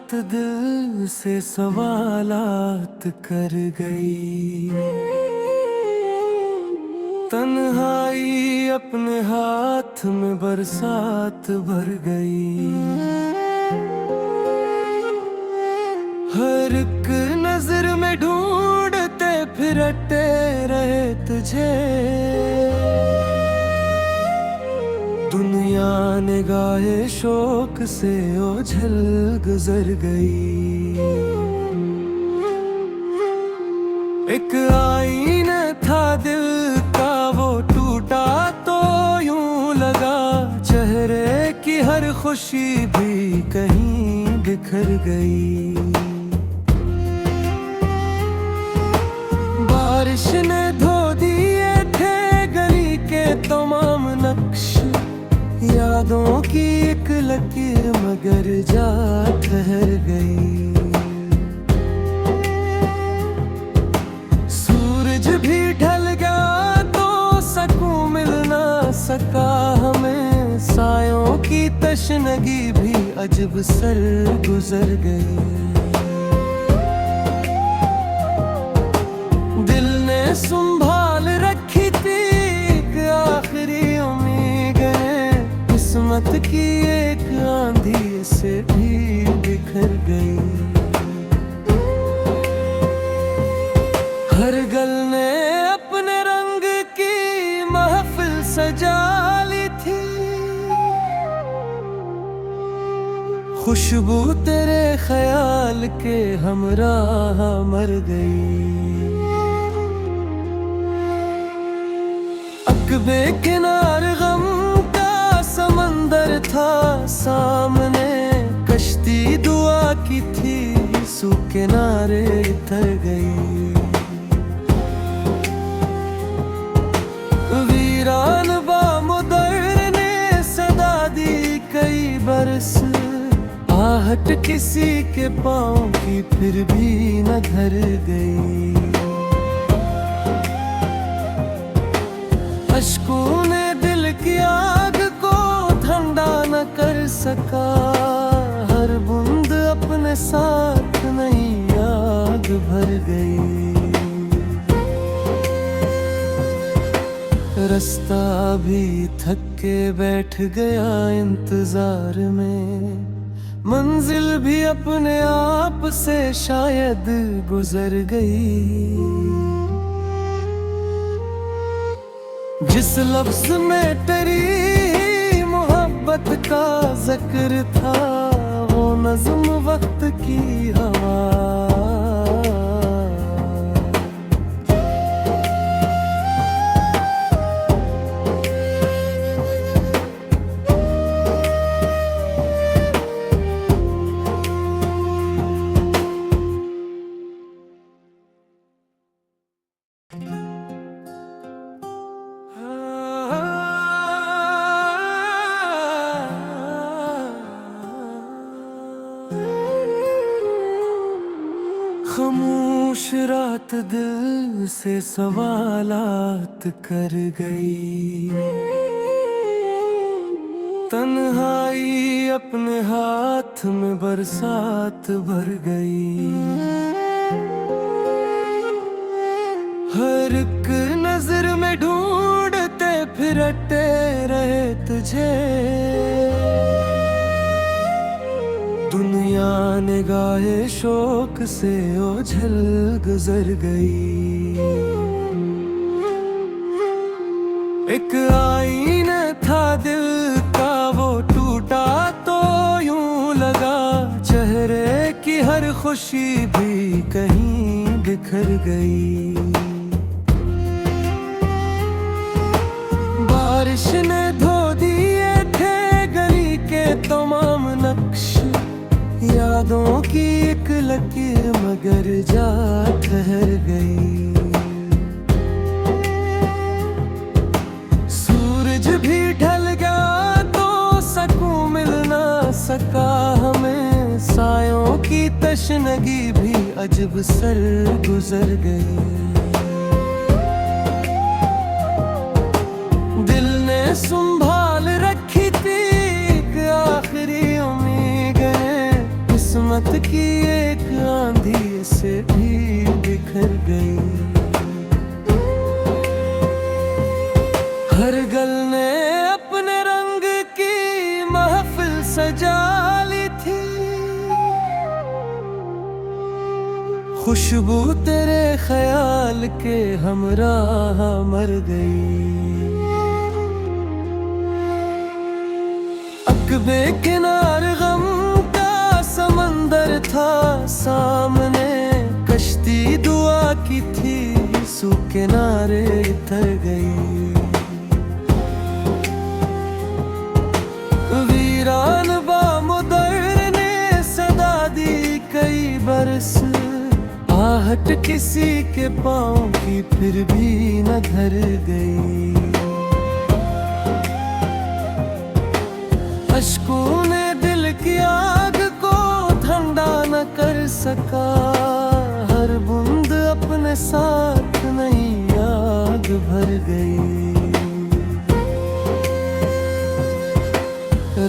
रात दिल से सवालात कर गई। तन्हाई अपने हाथ में बरसात भर गई। हर एक नजर में ढूंढते फिरते रहे तुझे। दुनिया निगाहे शौक से ओझल गुजर गई। एक आईना था दिल का वो टूटा तो यूं लगा चेहरे की हर खुशी भी कहीं बिखर गई। बारिश ने धो दिए थे गली के तमाम नक्श। यादों की एक लकीर मगर जा ठहर गई। सूरज भी ढल गया तो सुकून मिल ना सका हमें। सायों की तशनगी भी अजब सर गुजर गई। दिल ने संभाल रखी थी एक आखिरी उम्मीदें। किस्मत की एक आंधी से भी बिखर गई। हर गल ने अपने रंग की महफिल सजा ली थी। खुशबू तेरे ख्याल के हमराह मर गई। अकबे किनार गम का समंदर था सामने। कश्ती दुआ की थी सू किनारे उतर गई। वीरान बामुदर ने सदा दी कई बरस। आहट किसी के पाँव की फिर भी न धर गई। अश्कों ने दिल की आग को ठंडा न कर सका। हर बूंद अपने साथ नई आग भर गई। रास्ता भी थक के बैठ गया इंतजार में। मंजिल भी अपने आप से शायद गुजर गई। जिस लफ्ज में तेरी मोहब्बत का जिक्र था वो नज़्म वक्त की हवा। खामोश रात दिल से सवालात कर गई। तन्हाई अपने हाथ में बरसात भर गई। हर एक नजर में ढूंढते फिरते रहे तुझे। दुनिया निगाहे शौक से ओझल गुजर गई। एक आईना था दिल का वो टूटा तो यूं लगा चेहरे की हर खुशी भी कहीं बिखर गई। बारिश ने धो दिए थे गली के तमाम नक्श। यादों की एक लकीर मगर जा ठहर गई। सूरज भी ढल गया तो सुकून मिल ना सका हमें। सायों की तशनगी भी अजब सर गुजर गई। दिल ने संभाल रखी थी एक आखिरी उम्मीदें। किस्मत की एक आंधी से भी बिखर गई। हर गल ने अपने रंग की महफिल सजा ली थी, खुशबू तेरे ख्याल के हमराह मर गई। अकबे किनार गम का समंदर था सामने, कश्ती दुआ की थी सू किनारे तर गई। वीरान बामुदर ने सदा दी कई बरस, आहट किसी के पाँव की फिर भी न धर गई। अश्कों ने दिल की आग को ठंडा न कर सका, हर बूंद अपने साथ नई आग भर गई।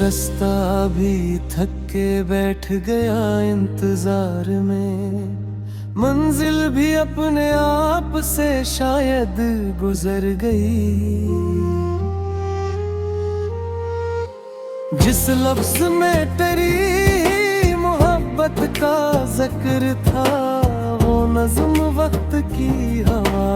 रास्ता भी थक के बैठ गया इंतजार में, मंजिल भी अपने आप से शायद गुजर गई। जिस लफ्ज में तेरी मोहब्बत का जिक्र था, वो नज़्म वक्त की हवा।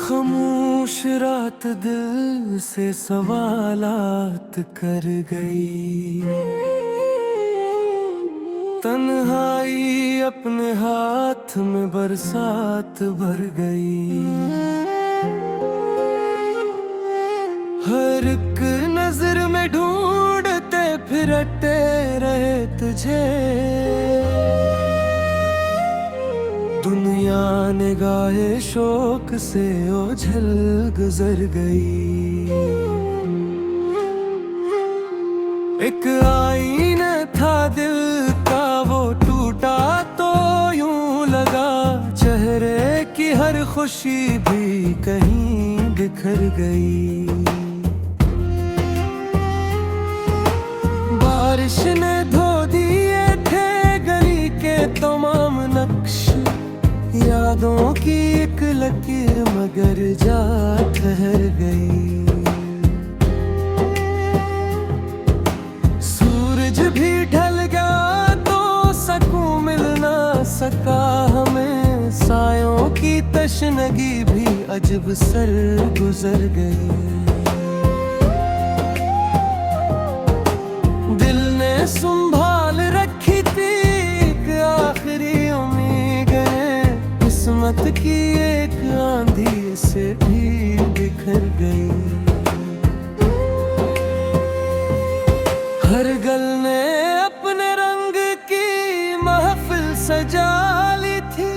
खामोश रात दिल से सवालात कर गई, तन्हाई अपने हाथ में बरसात भर गई। हर एक नजर में ढूंढते फिरते रहे तुझे, दुनिया निगाहे शौक से ओझल गुजर गई। एक आईना था दिल का वो टूटा तो यूं लगा, चेहरे की हर खुशी भी कहीं बिखर गई। बारिश ने धो दिए थे गली के तमाम नक्श, यादों की एक लकीर मगर जा ठहर गई। सूरज भी ढल गया तो सुकून मिल ना सका हमें, सायों की तशनगी भी अजब सर गुजर गई। दिल ने संभाल रखी थी एक आखिरी उम्मीद, किस्मत की एक आंधी से भी बिखर गई। हर गल ने अपने रंग की महफिल सजा ली थी,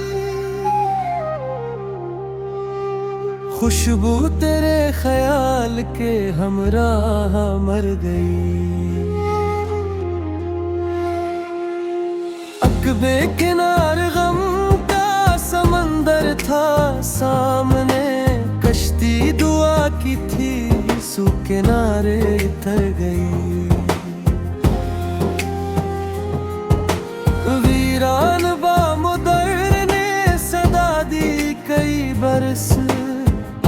खुशबू तेरे ख्याल के हमराह मर गई। अकबे किनार गम समंदर था सामने, कश्ती दुआ की थी सू किनारे तर गई। वीरान बामुदर ने सदा दी कई बरस,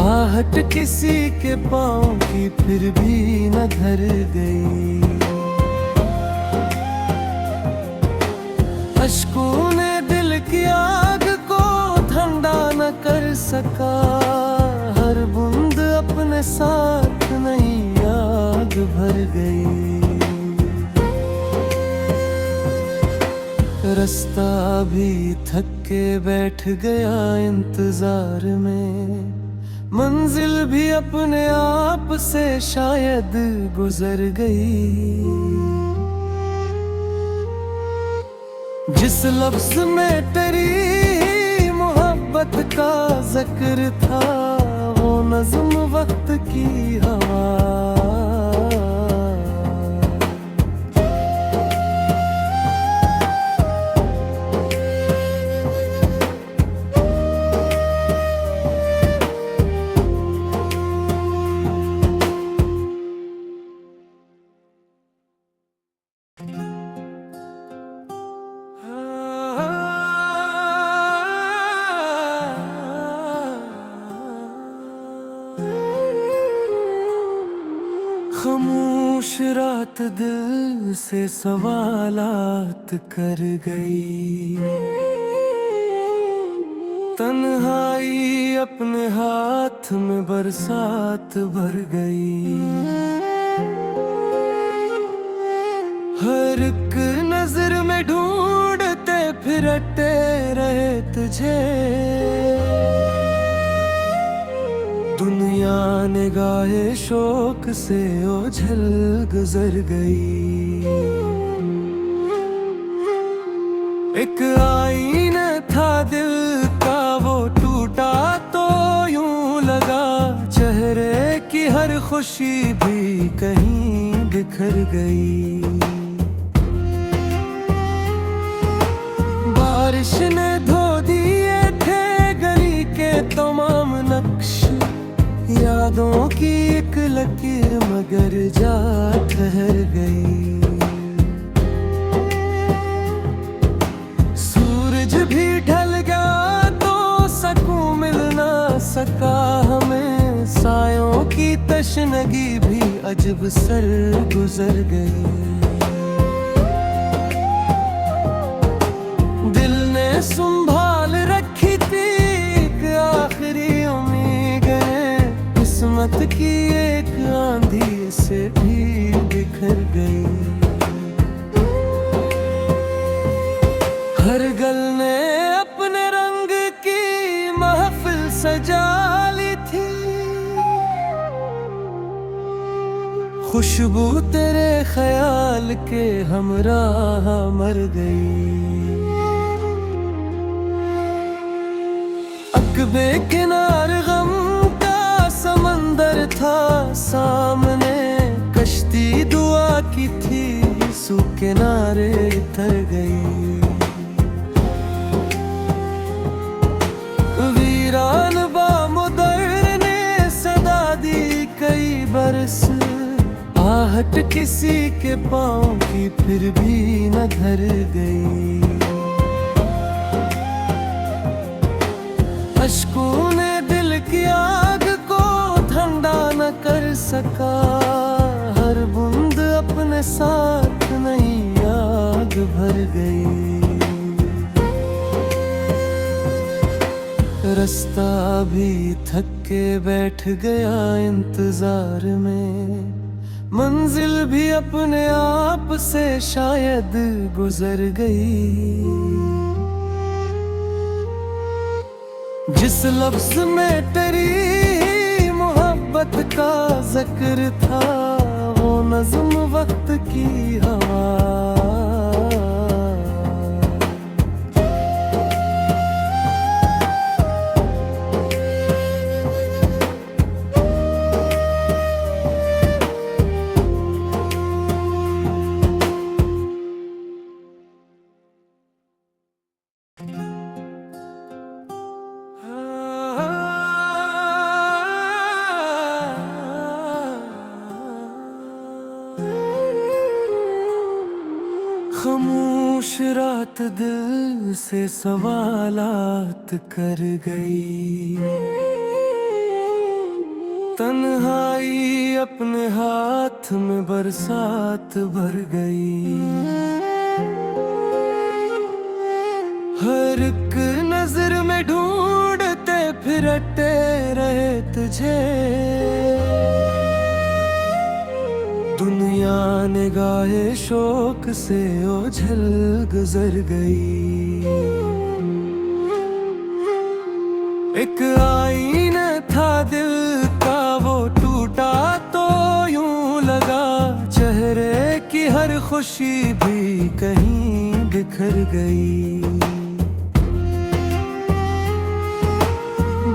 आहट किसी के पाँव की फिर भी न धर गई। अश्कों ने दिल की आग को ठंडा न कर सका, हर बूंद अपने साथ नई आग भर गई। रास्ता भी थक के बैठ गया इंतजार में, मंजिल भी अपने आप से शायद गुजर गई। जिस लफ्ज में तेरी मोहब्बत का जिक्र था, वो नज़्म वक्त की हवा। खामोश रात दिल से सवालात कर गई, तन्हाई अपने हाथ में बरसात भर गई। हर एक नजर में ढूंढते फिरते रहे तुझे, दुनिया निगाहे शौक से ओझल गुजर गई। एक आईना था दिल का, वो टूटा तो यूं लगा, चेहरे की हर खुशी भी कहीं बिखर गई। बारिश ने धो दिए थे गली के तमाम नक्श, यादों की एक लकीर मगर जा ठहर गई। सूरज भी ढल गया तो सुकून मिल ना सका हमें, सायों की तशनगी भी अजब सर गुजर गई। दिल ने संभाल रखी थी एक आखिरी उम्मीद, किस्मत की एक आंधी से भी बिखर गई। हर गल ने अपने रंग की महफिल सजा ली थी, खुशबू तेरे ख्याल के हमराह मर गई। अकबे किनार गम समंदर था सामने, कश्ती दुआ की थी सू किनारे तर गई। वीरान बामुदर ने सदा दी कई बरस, आहट किसी के पाँव की फिर भी न धर गई। अश्कों ने दिल की आग को ठंडा न कर सका, हर बूंद अपने साथ नई आग भर गई। रास्ता भी थक के बैठ गया इंतजार में, मंजिल भी अपने आप से शायद गुजर गई। जिस लफ्ज में तेरी मोहब्बत का जिक्र था, वो नज़्म वक्त की हवा। खामोश रात दिल से सवालात कर गई, तन्हाई अपने हाथ में बरसात भर गई। हर एक नजर में ढूंढते फिरते रहे तुझे, दुनिया निगाहे शौक से ओझल गुजर गई। एक आईना था दिल का, वो टूटा तो यूं लगा, चेहरे की हर खुशी भी कहीं बिखर गई।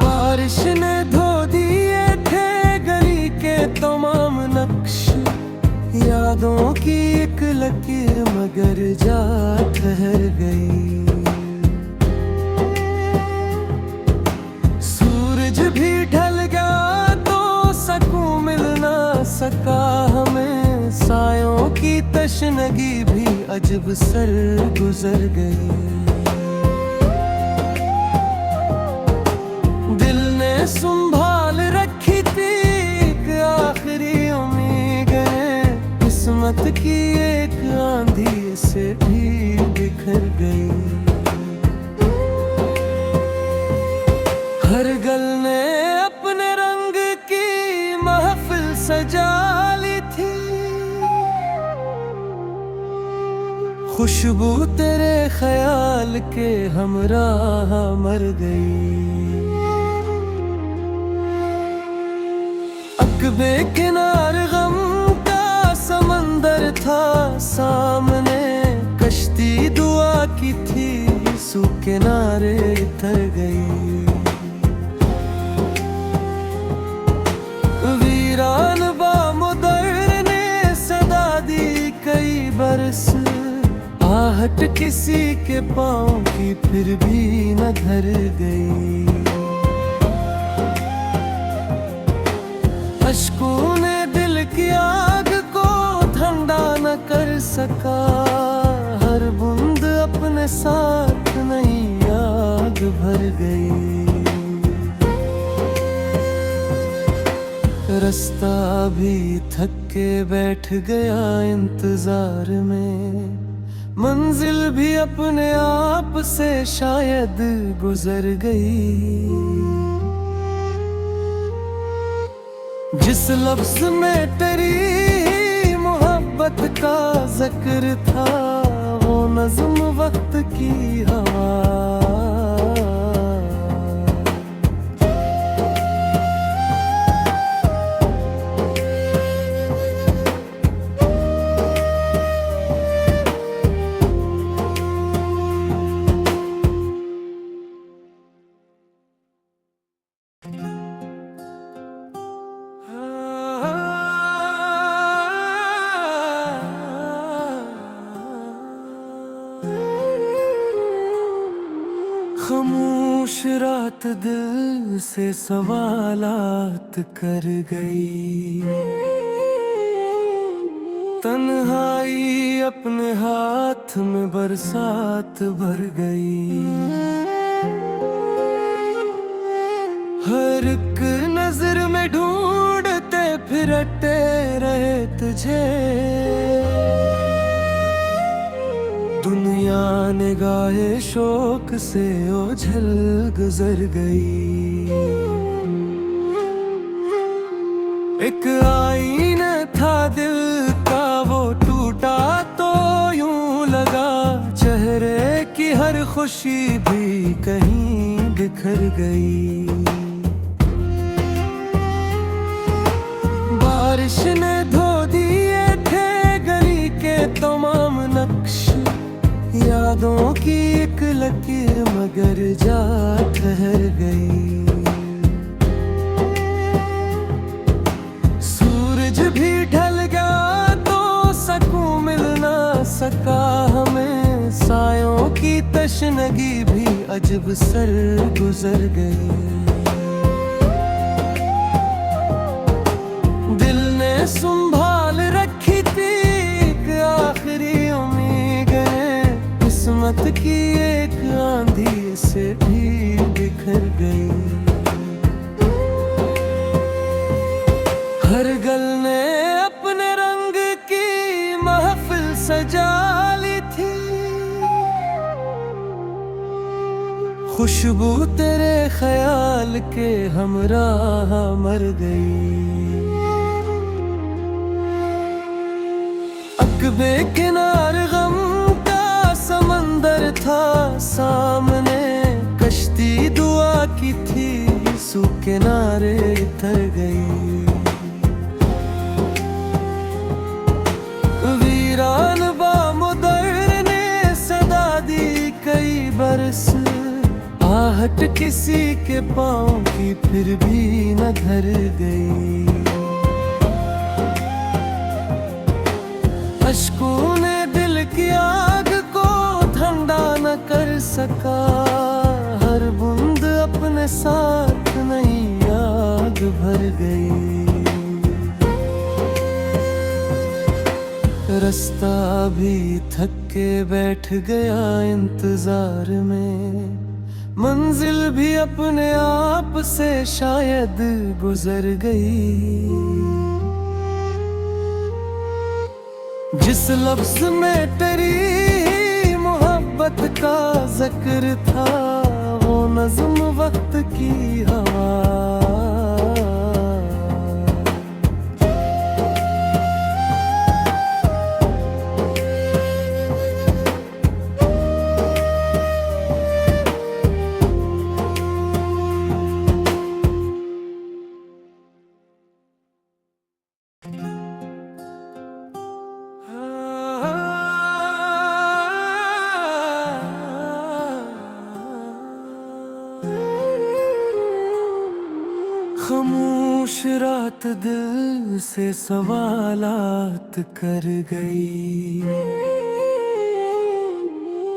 बारिश ने धो दिए थे गली के तमाम नक्श, यादों की एक लकीर मगर जा ठहर गई। सूरज भी ढल गया तो सकून मिल ना सका हमें, सायों की तशनगी भी अजब सर गुजर गई। दिल ने संभाल रखी थी एक आखिरी उम्मीदें, किस्मत की एक आंधी से भी बिखर गई। हर गल ने अपने रंग की महफिल सजा ली थी, खुशबू तेरे ख्याल के हमराह मर गई। अकबे किनार गम का समंदर था सामने, कश्ती दुआ की थी सू किनारे तर गई। वीरान बामुदर ने सदा दी कई बरस, आहट किसी के पाँव की फिर भी न धर गई। अश्कों ने दिल की आग को ठंडा न कर सका, हर बूंद अपने साथ नई आग भर गई। रास्ता भी थक के बैठ गया इंतजार में, मंजिल भी अपने आप से शायद गुजर गई। जिस लफ्ज में तेरी मोहब्बत का जिक्र था, वो नज़्म वक्त की हवा। खामोश रात दिल से सवालात कर गई, तन्हाई अपने हाथ में बरसात भर गई। हर एक नजर में ढूंढते फिरते रहे तुझे, दुनिया निगाहे शौक से ओझल गुजर गई। एक आईना था दिल का वो टूटा तो यूं लगा, चेहरे की हर खुशी भी कहीं बिखर गई। बारिश ने धो दिए थे गली के तमाम नक्श, यादों की एक लकीर मगर जा ठहर गई। सूरज भी ढल गया तो सकून मिल ना सका हमें, सायों की तशनगी भी अजब सर गुजर गई। दिल ने संभाल रखी थी एक आखिरी उम्मीदें, किस्मत की एक आंधी से भी बिखर गई। हर गल ने अपने रंग की महफिल सजा ली थी, खुशबू तेरे ख्याल के हमराह मर गई। अकबे किनार गम समंदर था सामने, कश्ती दुआ की थी सू किनारे तर गई। वीरान बामुदर ने सदा आहट किसी के पाँव की फिर भी न धर गई। अश्कों ने दिल की आग को ठंडा न कर सका, हर बूंद अपने साथ नई आग भर गई। रास्ता भी थक के बैठ गया इंतजार में, मंजिल भी अपने आप से शायद गुजर गई। जिस लफ्ज में तेरी मोहब्बत का जिक्र था, वो नज़्म वक्त की हवा। खामोश रात दिल से सवालात कर गई,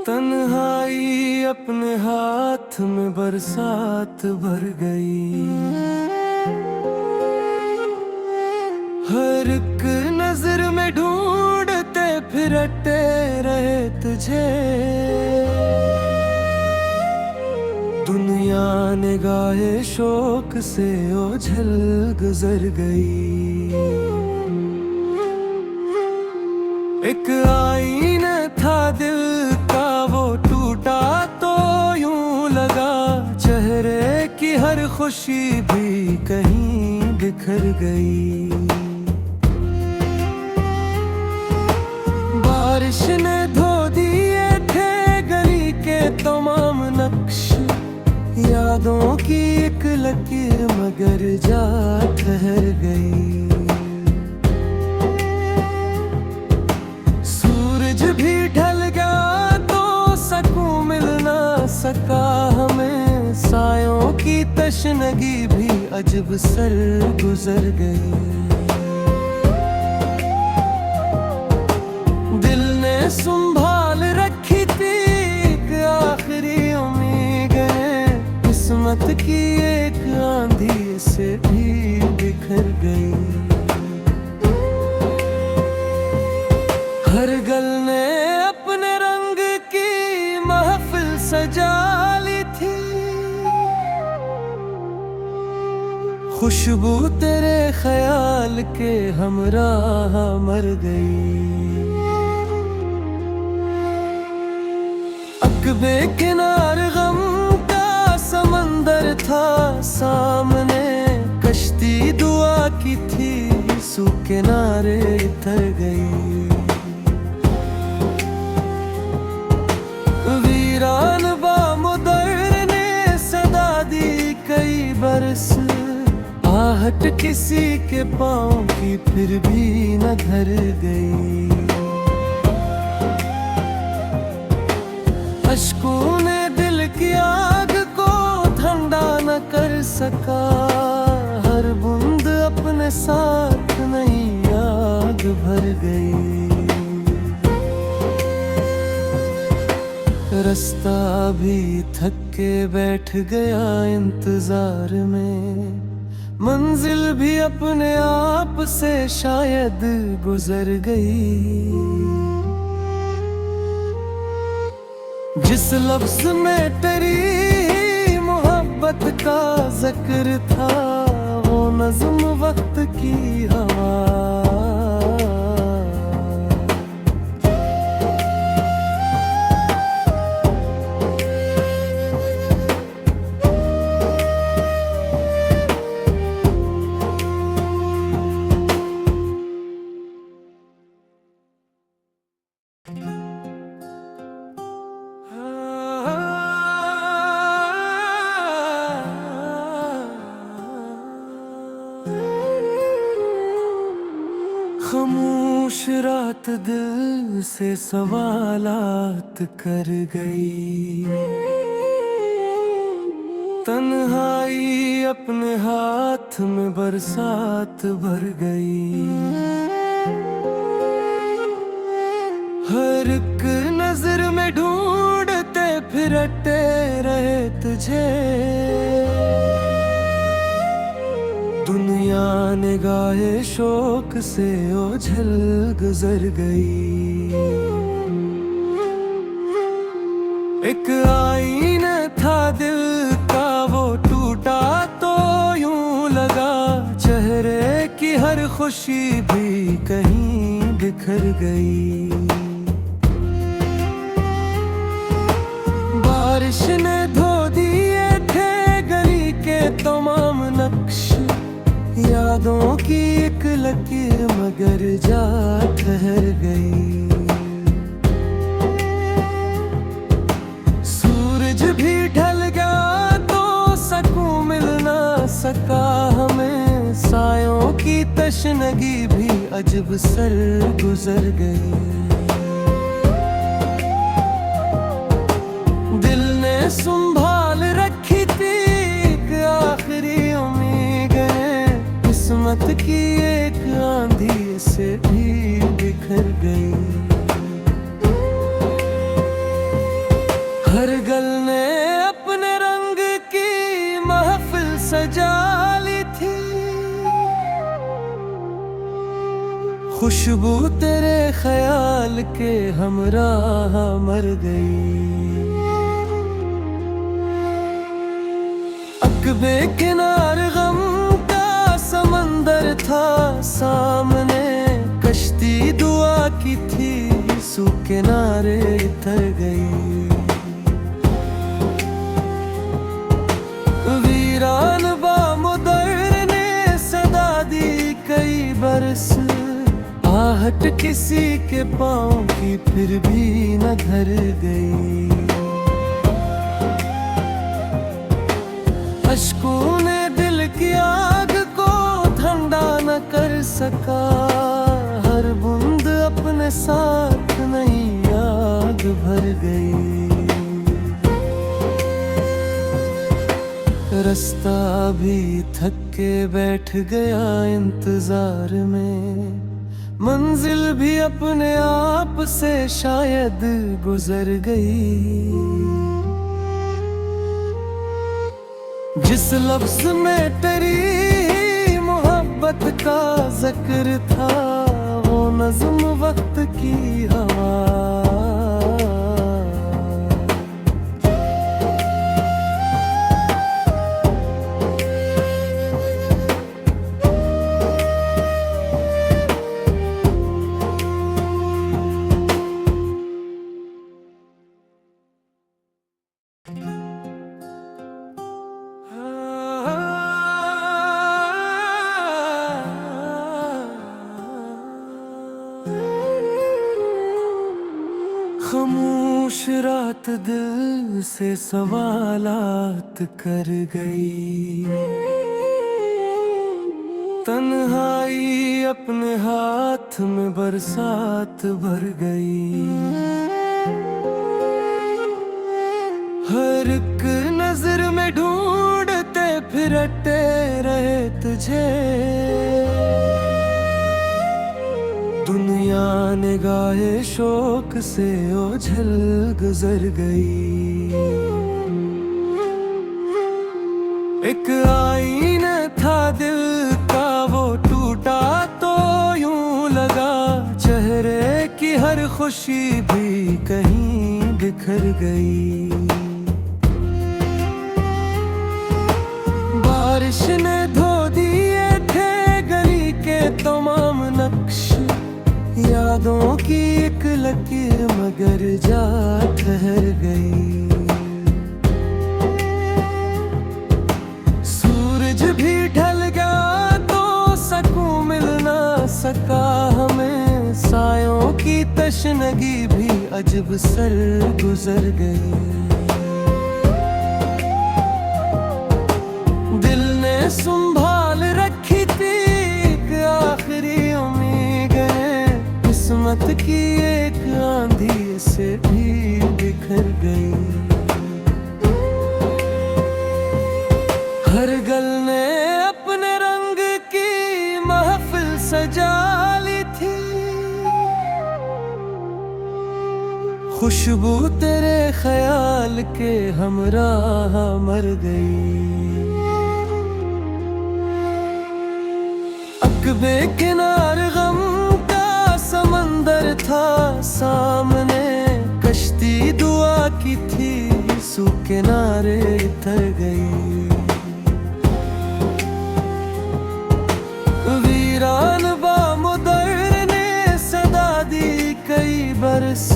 तन्हाई अपने हाथ में बरसात भर गई। हर एक नजर में ढूंढते फिरते रहे तुझे, दुनिया निगाहे शौक से ओझल गुजर गई। एक आईना था दिल का, वो टूटा तो यूं लगा, चेहरे की हर खुशी भी कहीं बिखर गई। बारिश ने धो दिए थे गली के तमाम नक्श, यादों की एक लकीर मगर जा ठहर गई। सूरज भी ढल गया तो सुकून मिल ना सका हमें, सायों की तशनगी भी अजब सर गुजर गई। दिल ने संभाल रखी थी एक आखिरी उम्मीद, किस्मत की एक आंधी से भी बिखर गई। हर गल ने अपने रंग की महफिल सजा ली थी, खुशबू तेरे ख्याल के हमराह मर गई। अकबे किनार गम समंदर था सामने, कश्ती दुआ की थी सू किनारे तर गई। वीरान बामुदर ने सदा दी कई बरस, आहट किसी के पाँव की फिर भी न धर गई। अश्कों ने दिल की आग को ठंडा न कर सका, हर बूंद अपने साथ नई आग भर गई। रास्ता भी थक के बैठ गया इंतजार में, मंजिल भी अपने आप से शायद गुजर गई। जिस लफ्ज में तेरी मोहब्बत का जिक्र था, वो नज़्म वक्त की हवा। खामोश रात दिल से सवालात कर गई, तन्हाई अपने हाथ में बरसात भर गई। हर एक नजर में ढूंढते फिरते रहे तुझे। दुनिया निगाहे शोक से ओझल गुजर गई। एक आईना था दिल का वो टूटा तो यूं लगा चेहरे की हर खुशी भी कहीं बिखर गई। बारिश ने धो दिए थे गली के तमाम नक्श, यादों की एक लकीर मगर जा ठहर गई। भी ढल गया तो सकून मिल ना सका हमें। सायों की तशनगी भी अजब सर गुजर गई। दिल ने संभाल रखी थी एक आखिरी उम्मीदें, किस्मत की एक आंधी से भी बिखर गई। हर गल ने अपने रंग की महफिल सजा ली थी। खुशबू तेरे ख्याल के हमराह मर गई। अकबे किनार गम का समंदर था सामने, कश्ती दुआ की थी सू किनारे तर गई। वीरान बामुदर ने सदा दी कई बरस, आहट किसी के पाँव की फिर भी न धर गई। अश्कों ने दिल की आग को ठंडा न कर सका, हर बूंद अपने साथ नई आग भर गई। रास्ता भी थक के बैठ गया इंतजार में, मंजिल भी अपने आप से शायद गुजर गई। जिस लफ्ज में तेरी मोहब्बत का जिक्र था, वो नज़्म वक्त की हवा। खामोश रात दिल से सवालात कर गई। तन्हाई अपने हाथ में बरसात भर गई। हर एक नजर में ढूंढते फिरते रहे तुझे। दुनिया निगाहे शोक से ओझल गुजर गई। एक आईना था दिल का वो टूटा तो यूं लगा चेहरे की हर खुशी भी कहीं बिखर गई। बारिश ने धो दिए थे गली के तमाम नक्श, यादों की एक लकीर मगर जा ठहर गई। सूरज भी ढल गया तो सकून मिल ना सका हमें। सायों की तशनगी भी अजब सर गुजर गई। दिल ने संभाल रखी थी एक आखिरी उम्मीदें, किस्मत की एक आंधी से भी बिखर गई। जाली थी, खुशबू तेरे ख्याल के हमराह मर गई। अकबे किनार गम का समंदर था सामने, कश्ती दुआ की थी सू किनारे तर गई। वीरान बामुदर ने सदा दी कई बरस,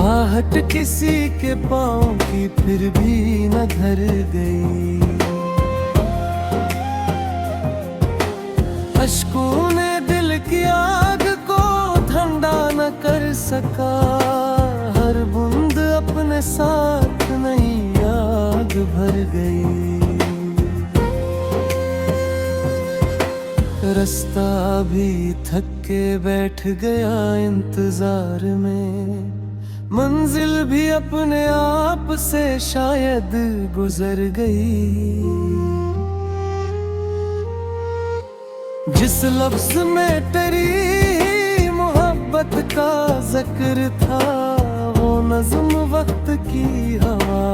आहट किसी के पाँव की फिर भी न धर गई। अश्कों ने दिल की आग को ठंडा न कर सका, हर बूंद अपने साथ नई आग भर गई। रास्ता भी थक के बैठ गया इंतजार में, मंजिल भी अपने आप से शायद गुजर गई। जिस लफ्ज में तेरी मोहब्बत का जिक्र था, वो नज़्म वक्त की हवा